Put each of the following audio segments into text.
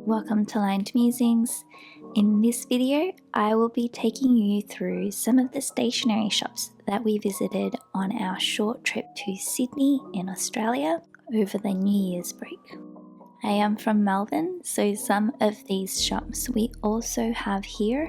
Welcome to Lined Musings. In this video, I will be taking you through some of the stationery shops that we visited on our short trip to Sydney in Australia over the New Year's break. I am from Melbourne, so some of these shops we also have here,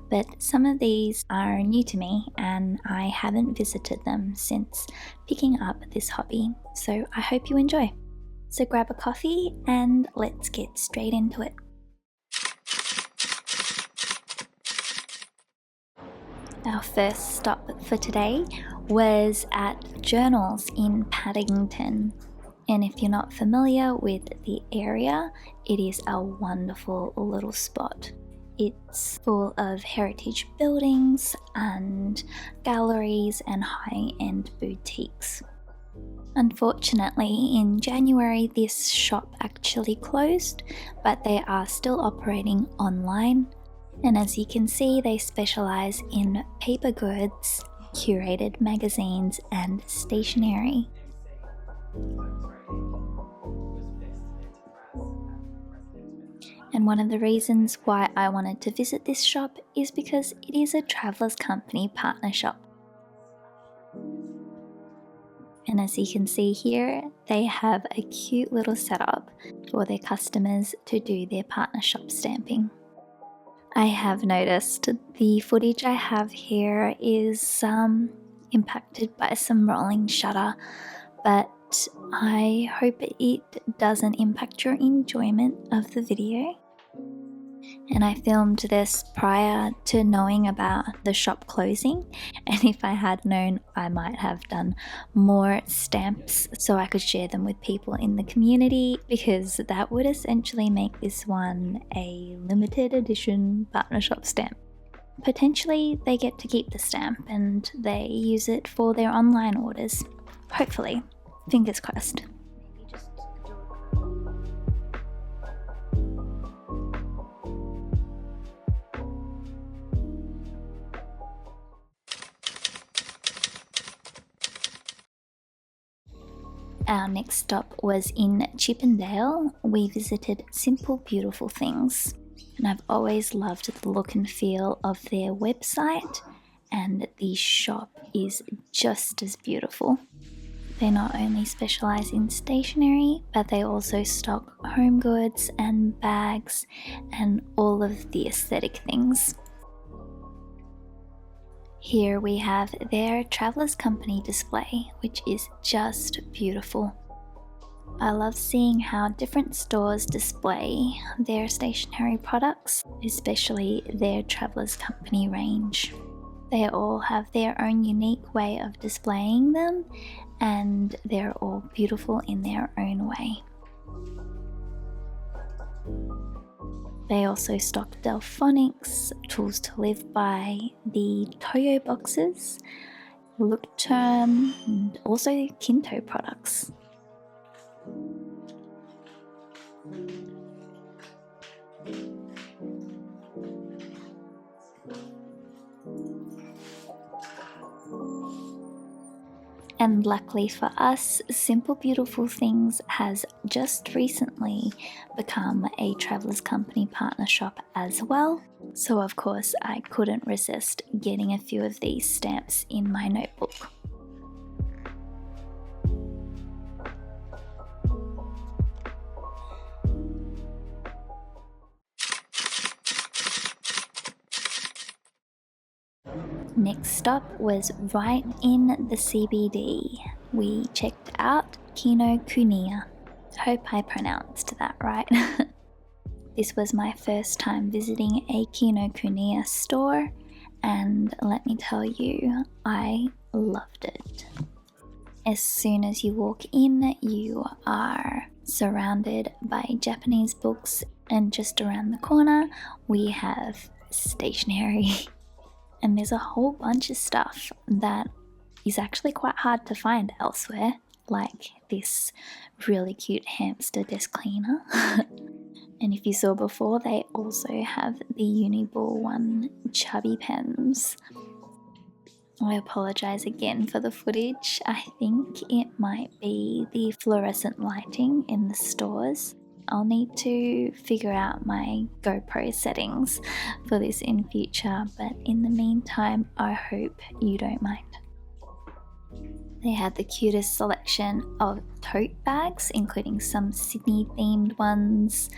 but some of these are new to me and I haven't visited them since picking up this hobby, so I hope you enjoy. So grab a coffee and let's get straight into it. Our first stop for today was at Journals in Paddington. And if you're not familiar with the area, it is a wonderful little spot. It's full of heritage buildings and galleries and high-end boutiques. Unfortunately, in January this shop actually closed, but they are still operating online. And as you can see, they specialize in paper goods, curated magazines and stationery. And one of the reasons why I wanted to visit this shop is because it is a Travellers Company partner shop. And as you can see here, they have a cute little setup for their customers to do their partner shop stamping. I have noticed the footage I have here is impacted by some rolling shutter, but I hope it doesn't impact your enjoyment of the video. And I filmed this prior to knowing about the shop closing, and if I had known, I might have done more stamps so I could share them with people in the community, because that would essentially make this one a limited edition partner shop stamp. Potentially they get to keep the stamp and they use it for their online orders. Hopefully. Fingers crossed. Our next stop was in Chippendale. We visited Simple Beautiful Things, and I've always loved the look and feel of their website, and the shop is just as beautiful. They not only specialize in stationery, but they also stock home goods and bags and all of the aesthetic things. Here we have their Travellers Company display, which is just beautiful. I love seeing how different stores display their stationery products, especially their Travellers Company range. They all have their own unique way of displaying them, and they're all beautiful in their own way. They also stock Delphonics, Tools to Live By, the Toyo boxes, Look Term, and also Kinto products. And luckily for us, Simple Beautiful Things has just recently become a Travellers Company partner shop as well. So of course I couldn't resist getting a few of these stamps in my notebook. Next stop was right in the CBD. We checked out Kinokuniya. Hope I pronounced that right. This was my first time visiting a Kinokuniya store, and let me tell you, I loved it. As soon as you walk in, you are surrounded by Japanese books, and just around the corner we have stationery. And there's a whole bunch of stuff that is actually quite hard to find elsewhere, like this really cute hamster desk cleaner. And if you saw before, they also have the Uniball one chubby pens. I apologise again for the footage. I think it might be the fluorescent lighting in the stores. I'll need to figure out my GoPro settings for this in future, but in the meantime, I hope you don't mind. They had the cutest selection of tote bags, including some Sydney themed ones.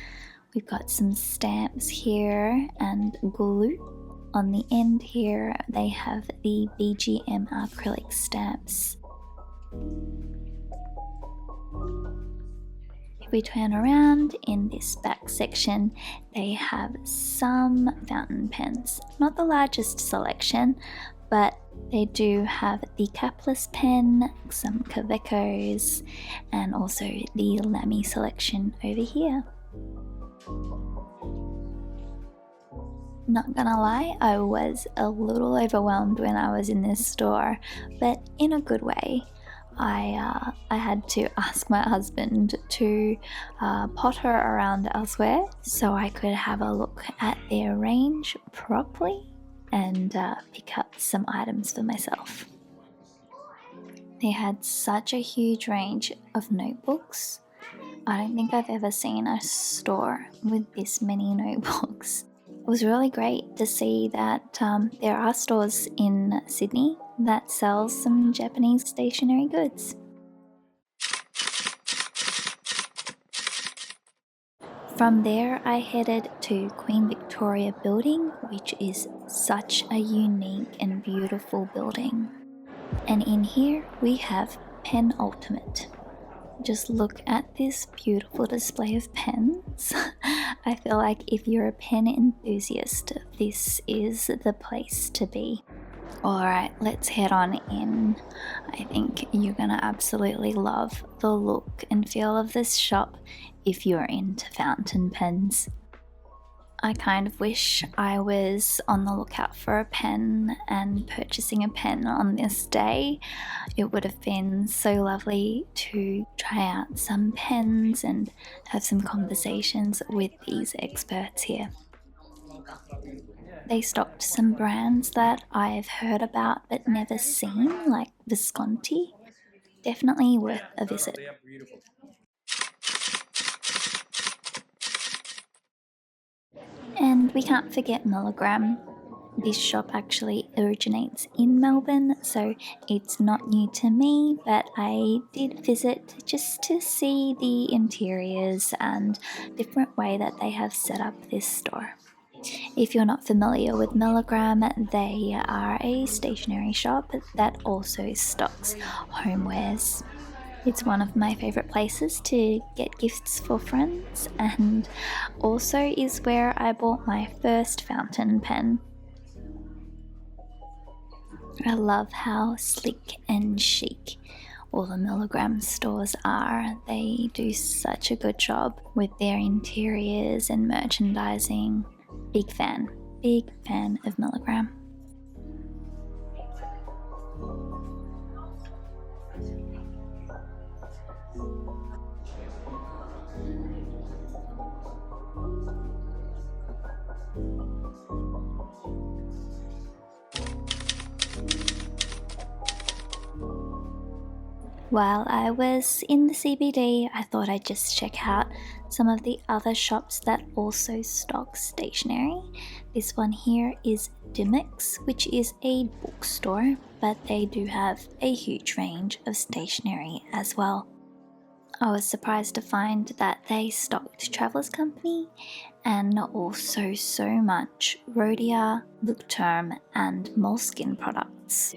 We've got some stamps here and glue. On the end here, they have the BGM acrylic stamps. If we turn around in this back section, they have some fountain pens. Not the largest selection, but they do have the capless pen, some Kavecos, and also the Lamy selection over here. Not gonna lie, I was a little overwhelmed when I was in this store, but in a good way. I had to ask my husband to potter around elsewhere so I could have a look at their range properly and pick up some items for myself. They had such a huge range of notebooks. I don't think I've ever seen a store with this many notebooks. It was really great to see that there are stores in Sydney that sell some Japanese stationery goods. From there, I headed to Queen Victoria Building, which is such a unique and beautiful building. And in here, we have Penultimate. Just look at this beautiful display of pens. I feel like if you're a pen enthusiast, this is the place to be. Alright, let's head on in. I think you're gonna absolutely love the look and feel of this shop if you're into fountain pens. I kind of wish I was on the lookout for a pen and purchasing a pen on this day. It would have been so lovely to try out some pens and have some conversations with these experts here. They stocked some brands that I've heard about but never seen, like Visconti. Definitely worth a visit. And we can't forget Milligram. This shop actually originates in Melbourne, so it's not new to me, but I did visit just to see the interiors and different way that they have set up this store. If you're not familiar with Milligram, they are a stationery shop that also stocks homewares. It's one of my favourite places to get gifts for friends, and also is where I bought my first fountain pen. I love how slick and chic all the Milligram stores are. They do such a good job with their interiors and merchandising. Big fan of Milligram. While I was in the CBD, I thought I'd just check out some of the other shops that also stock stationery. This one here is Dimmicks, which is a bookstore, but they do have a huge range of stationery as well. I was surprised to find that they stocked Traveller's Company and also so much Rhodia, Look Term and Moleskine products.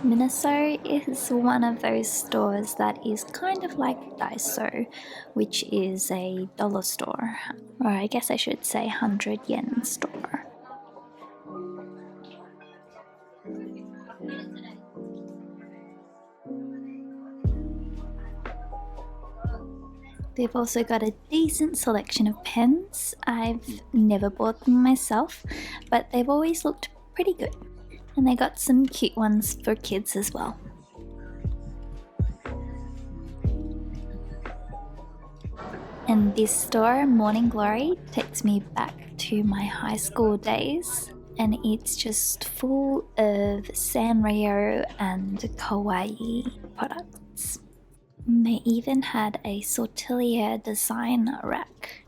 Miniso is one of those stores that is kind of like Daiso, which is a dollar store, or I guess I should say 100 yen store. They've also got a decent selection of pens. I've never bought them myself, but they've always looked pretty good. And they got some cute ones for kids as well. And this store, Morning Glory, takes me back to my high school days, and it's just full of Sanrio and Kawaii products. They even had a Sortilliere design rack.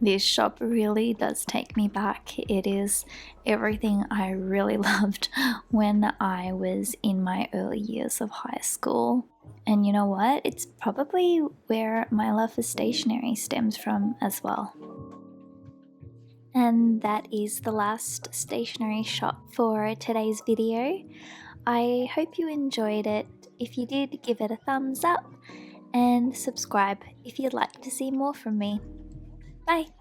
This shop really does take me back. It is everything I really loved when I was in my early years of high school. And you know what? It's probably where my love for stationery stems from as well. And that is the last stationery shop for today's video. I hope you enjoyed it. If you did, give it a thumbs up and subscribe if you'd like to see more from me. Bye!